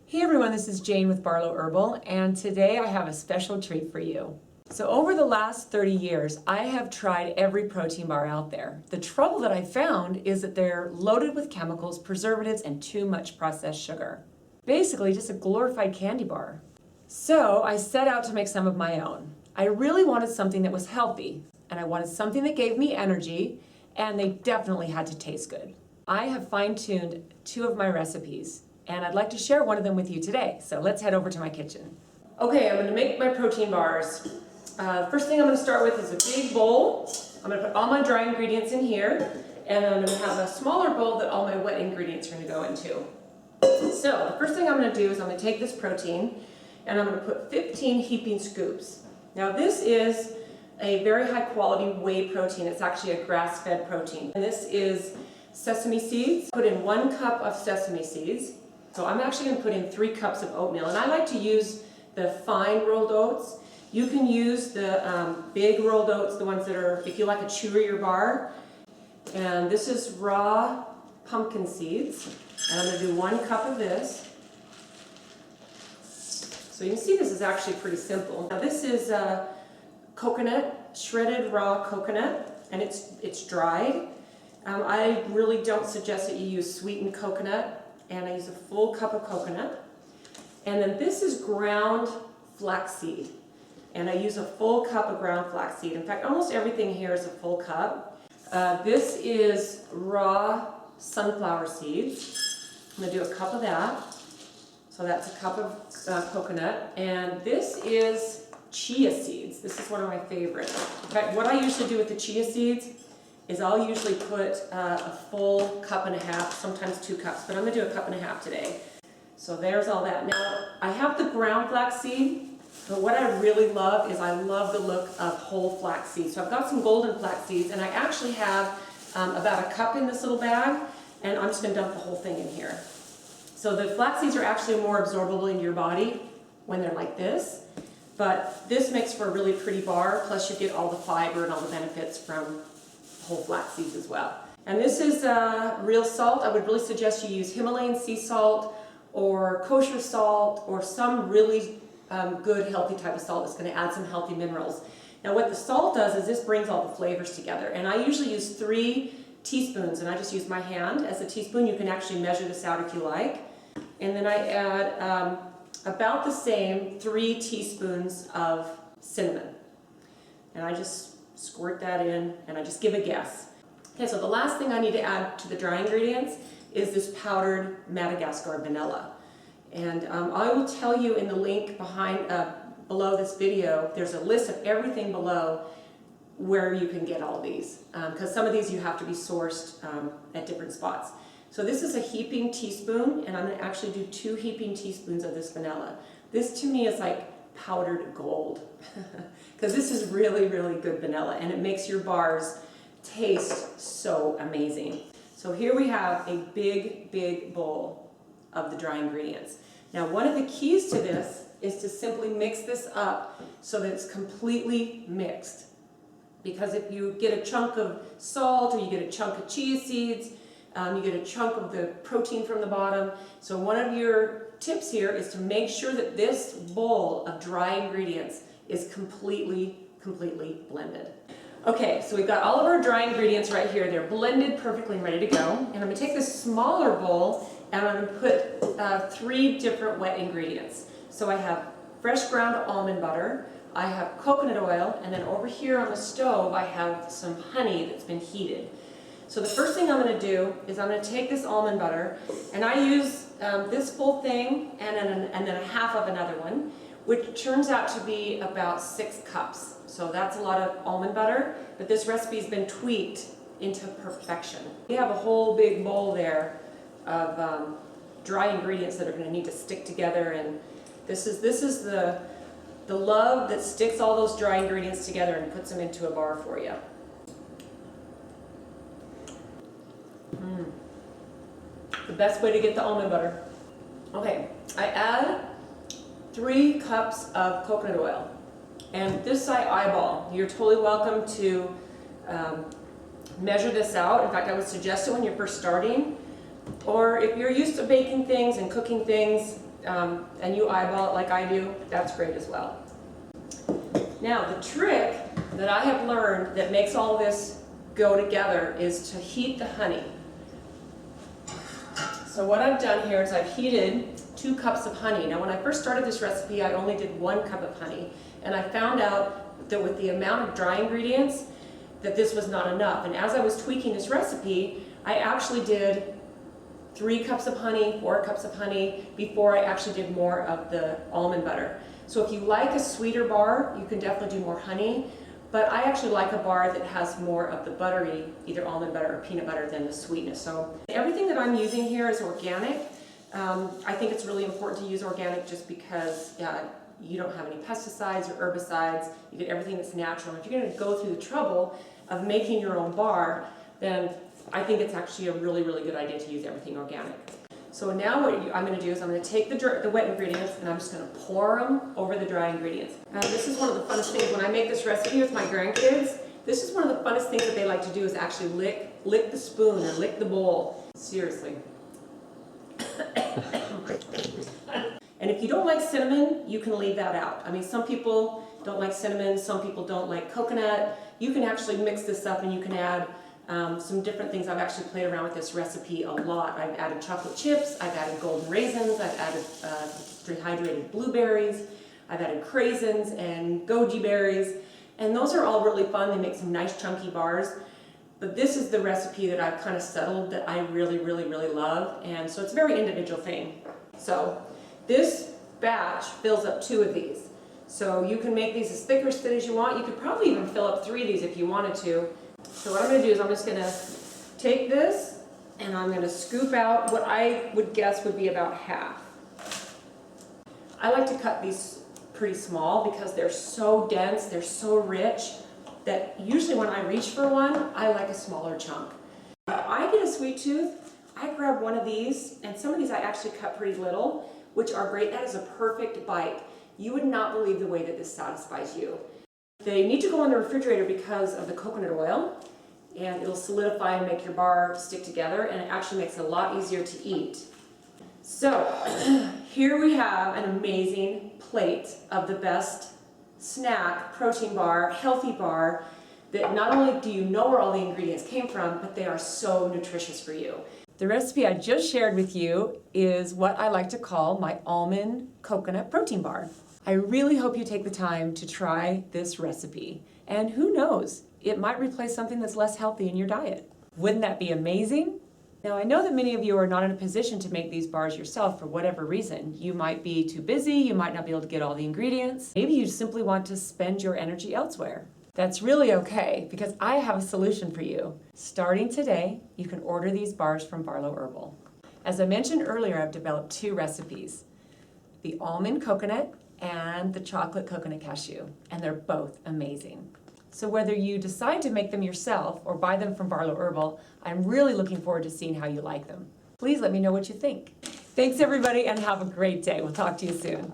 Hey everyone, this is Jane with Barlow Herbal, and today I have a special treat for you. So over the last 30 years, I have tried every protein bar out there. The trouble that I found is that they're loaded with chemicals, preservatives, and too much processed sugar. Basically, just a glorified candy bar. So I set out to make some of my own. I really wanted something that was healthy, and I wanted something that gave me energy, and they definitely had to taste good. I have fine-tuned 2 of my recipes, and I'd like to share one of them with you today. So let's head over to my kitchen. Okay, I'm gonna make my protein bars. First thing I'm gonna start with is a big bowl. I'm gonna put all my dry ingredients in here, and I'm gonna have a smaller bowl that all my wet ingredients are gonna go into. So the first thing I'm gonna do is I'm gonna take this protein, and I'm gonna put 15 heaping scoops. Now this is a very high quality whey protein. It's actually a grass-fed protein. And this is sesame seeds. Put in 1 cup of sesame seeds. So I'm actually going to put in 3 cups of oatmeal, and I like to use the fine rolled oats. You can use the big rolled oats, the ones that are, if you like a chewier bar. And this is raw pumpkin seeds, and I'm going to do 1 cup of this. So you can see this is actually pretty simple. Now this is coconut, shredded raw coconut, and it's dried. I really don't suggest that you use sweetened coconut. And I use a full cup of coconut. And then this is ground flaxseed. And I use a full cup of ground flaxseed. In fact, almost everything here is a full cup. This is raw sunflower seeds. I'm gonna do a cup of that. So that's a cup of coconut. And this is chia seeds. This is one of my favorites. In fact, what I usually do with the chia seeds is I'll usually put a full cup and a half, sometimes 2 cups, but I'm gonna do a cup and a half today. So there's all that. Now, I have the ground flaxseed, but what I really love is I love the look of whole flaxseed. So I've got some golden flax seeds, and I actually have about a cup in this little bag, and I'm just gonna dump the whole thing in here. So the flax seeds are actually more absorbable in your body when they're like this, but this makes for a really pretty bar, plus you get all the fiber and all the benefits from whole flax seeds as well. And this is real salt. I would really suggest you use Himalayan sea salt or kosher salt or some really good healthy type of salt that's going to add some healthy minerals. Now what the salt does is this brings all the flavors together, and I usually use 3 teaspoons, and I just use my hand as a teaspoon. You can actually measure this out if you like. And then I add about the same 3 teaspoons of cinnamon, and I just squirt that in, and I just give a guess. Okay, so the last thing I need to add to the dry ingredients is this powdered Madagascar vanilla. And I will tell you in the link below this video, there's a list of everything below where you can get all these, because some of these you have to be sourced at different spots. So this is a heaping teaspoon, and I'm going to actually do 2 heaping teaspoons of this vanilla. This to me is like powdered gold, because this is really, really good vanilla, and it makes your bars taste so amazing. So here we have a big, big bowl of the dry ingredients. Now one of the keys to this is to simply mix this up so that it's completely mixed. Because if you get a chunk of salt, or you get a chunk of chia seeds, you get a chunk of the protein from the bottom. So one of your tips here is to make sure that this bowl of dry ingredients is completely blended. Okay, so we've got all of our dry ingredients right here. They're blended perfectly and ready to go. And I'm gonna take this smaller bowl, and I'm gonna put 3 different wet ingredients. So I have fresh ground almond butter, I have coconut oil, and then over here on the stove I have some honey that's been heated. So the first thing I'm going to do is I'm going to take this almond butter, and I use this full thing and then a half of another one, which turns out to be about 6 cups. So that's a lot of almond butter, but this recipe has been tweaked into perfection. We have a whole big bowl there of dry ingredients that are going to need to stick together, and this is the love that sticks all those dry ingredients together and puts them into a bar for you. The best way to get the almond butter. Okay, I add 3 cups of coconut oil, and this I eyeball. You're totally welcome to measure this out. In fact, I would suggest it when you're first starting, or if you're used to baking things and cooking things, and you eyeball it like I do, that's great as well. Now, the trick that I have learned that makes all this go together is to heat the honey. So what I've done here is I've heated 2 cups of honey. Now, when I first started this recipe, I only did 1 cup of honey, and I found out that with the amount of dry ingredients, that this was not enough. And as I was tweaking this recipe, I actually did 3 cups of honey, 4 cups of honey, before I actually did more of the almond butter. So if you like a sweeter bar, you can definitely do more honey, but I actually like a bar that has more of the buttery, either almond butter or peanut butter, than the sweetness. So everything that I'm using here is organic. I think it's really important to use organic just because you don't have any pesticides or herbicides. You get everything that's natural. If you're going to go through the trouble of making your own bar, then I think it's actually a really, really good idea to use everything organic. So now what I'm going to do is I'm going to take the wet ingredients and I'm just going to pour them over the dry ingredients. This is one of the funnest things when I make this recipe with my grandkids. This is one of the funnest things that they like to do is actually lick the spoon or lick the bowl. Seriously. And if you don't like cinnamon, you can leave that out. I mean, some people don't like cinnamon, some people don't like coconut. You can actually mix this up and you can add some different things. I've actually played around with this recipe a lot. I've added chocolate chips, I've added golden raisins, I've added dehydrated blueberries, I've added craisins and goji berries, and those are all really fun. They make some nice chunky bars. But this is the recipe that I've kind of settled that I really, really, really love, and so it's a very individual thing. So this batch fills up 2 of these. So you can make these as thick or as thin as you want. You could probably even fill up 3 of these if you wanted to. So what I'm going to do is I'm just going to take this and I'm going to scoop out what I would guess would be about half. I like to cut these pretty small because they're so dense, they're so rich, that usually when I reach for one, I like a smaller chunk. If I get a sweet tooth, I grab one of these, and some of these I actually cut pretty little, which are great. That is a perfect bite. You would not believe the way that this satisfies you. They need to go in the refrigerator because of the coconut oil, and it'll solidify and make your bar stick together, and it actually makes it a lot easier to eat. So here we have an amazing plate of the best snack, protein bar, healthy bar, that not only do you know where all the ingredients came from, but they are so nutritious for you. The recipe I just shared with you is what I like to call my almond coconut protein bar. I really hope you take the time to try this recipe. And who knows, it might replace something that's less healthy in your diet. Wouldn't that be amazing? Now, I know that many of you are not in a position to make these bars yourself for whatever reason. You might be too busy, you might not be able to get all the ingredients. Maybe you simply want to spend your energy elsewhere. That's really okay, because I have a solution for you. Starting today, you can order these bars from Barlow Herbal. As I mentioned earlier, I've developed 2 recipes, the almond coconut and the chocolate coconut cashew, and they're both amazing. So whether you decide to make them yourself or buy them from Barlow Herbal, I'm really looking forward to seeing how you like them. Please let me know what you think. Thanks everybody, and have a great day. We'll talk to you soon.